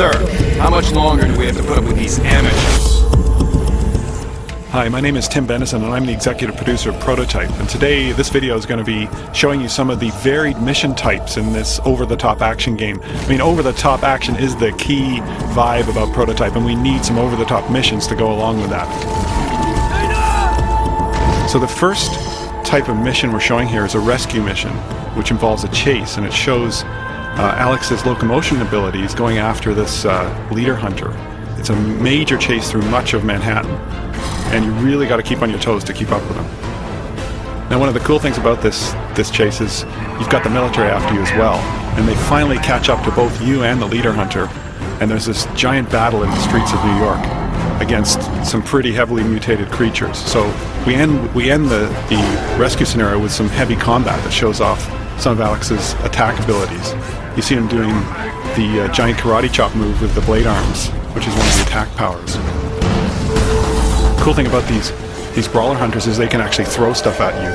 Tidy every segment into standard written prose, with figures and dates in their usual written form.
Sir, how much longer do we have to put up with these amateurs? Hi, my name is Tim Bennison and I'm the executive producer of Prototype, and today this video is going to be showing you some of the varied mission types in this over-the-top action game. I mean, over-the-top action is the key vibe about Prototype, and we need some over-the-top missions to go along with that. So the first type of mission we're showing here is a rescue mission, which involves a chase, and it shows Alex's locomotion abilities going after this leader hunter. It's a major chase through much of Manhattan, and you really got to keep on your toes to keep up with him. Now, one of the cool things about this chase is you've got the military after you as well, and they finally catch up to both you and the leader hunter, and there's this giant battle in the streets of New York against some pretty heavily mutated creatures. So we end the rescue scenario with some heavy combat that shows off some of Alex's attack abilities. You see him doing the giant karate chop move with the blade arms, which is one of the attack powers. The cool thing about these brawler hunters is they can actually throw stuff at you.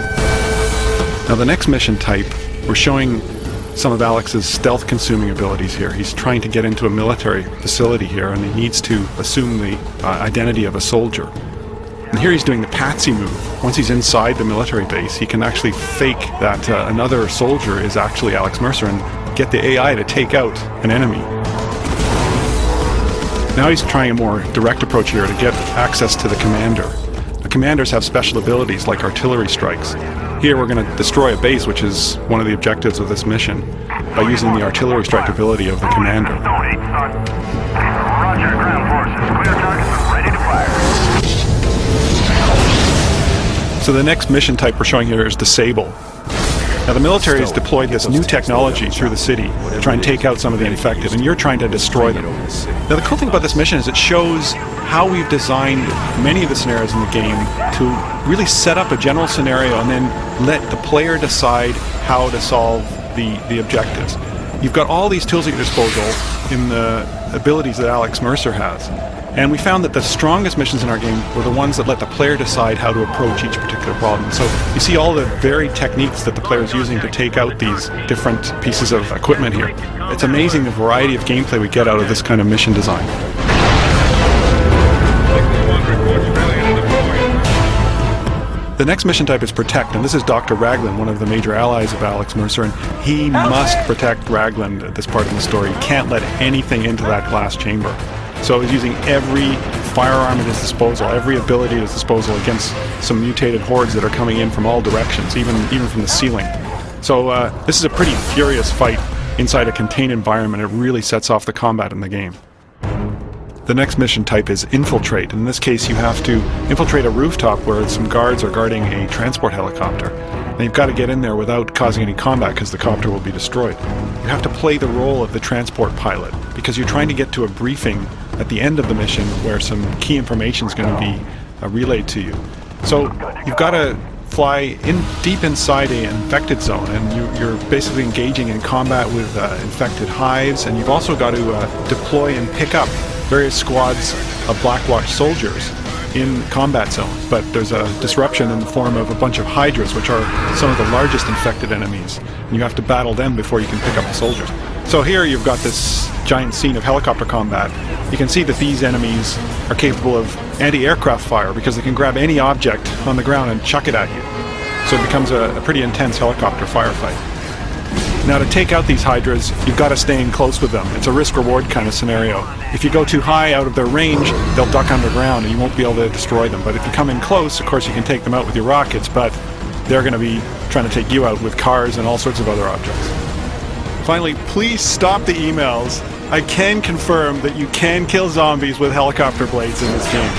Now, the next mission type, we're showing some of Alex's stealth consuming abilities here. He's trying to get into a military facility here, and he needs to assume the identity of a soldier. And here he's doing the patsy move. Once he's inside the military base, he can actually fake that another soldier is actually Alex Mercer and get the AI to take out an enemy. Now he's trying a more direct approach here to get access to the commander. The commanders have special abilities like artillery strikes. Here we're going to destroy a base, which is one of the objectives of this mission, by using the artillery strike ability of the commander. Roger, ground forces. Clear targets and ready to fire. So the next mission type we're showing here is Disable. Now, the military has deployed this new technology through the city to try and take out some of the infected, and you're trying to destroy them. Now, the cool thing about this mission is it shows how we've designed many of the scenarios in the game to really set up a general scenario and then let the player decide how to solve the objectives. You've got all these tools at your disposal in the abilities that Alex Mercer has. And we found that the strongest missions in our game were the ones that let the player decide how to approach each particular problem. So you see all the varied techniques that the player is using to take out these different pieces of equipment here. It's amazing the variety of gameplay we get out of this kind of mission design. The next mission type is Protect, and this is Dr. Raglan, one of the major allies of Alex Mercer, and he must protect Raglan at this part of the story. He can't let anything into that glass chamber. So he's using every firearm at his disposal, every ability at his disposal against some mutated hordes that are coming in from all directions, even from the ceiling. So this is a pretty furious fight inside a contained environment. It really sets off the combat in the game. The next mission type is Infiltrate. In this case, you have to infiltrate a rooftop where some guards are guarding a transport helicopter. And you've got to get in there without causing any combat because the copter will be destroyed. You have to play the role of the transport pilot because you're trying to get to a briefing at the end of the mission where some key information is going to be relayed to you. So you've got to fly deep inside an infected zone, and you're basically engaging in combat with infected hives, and you've also got to deploy and pick up various squads of Blackwatch soldiers in combat zones. But there's a disruption in the form of a bunch of Hydras, which are some of the largest infected enemies, and you have to battle them before you can pick up the soldiers. So here you've got this giant scene of helicopter combat. You can see that these enemies are capable of anti-aircraft fire because they can grab any object on the ground and chuck it at you. So it becomes a pretty intense helicopter firefight. Now, to take out these Hydras, you've got to stay in close with them. It's a risk-reward kind of scenario. If you go too high out of their range, they'll duck underground and you won't be able to destroy them. But if you come in close, of course you can take them out with your rockets, but they're going to be trying to take you out with cars and all sorts of other objects. Finally, please stop the emails. I can confirm that you can kill zombies with helicopter blades in this game.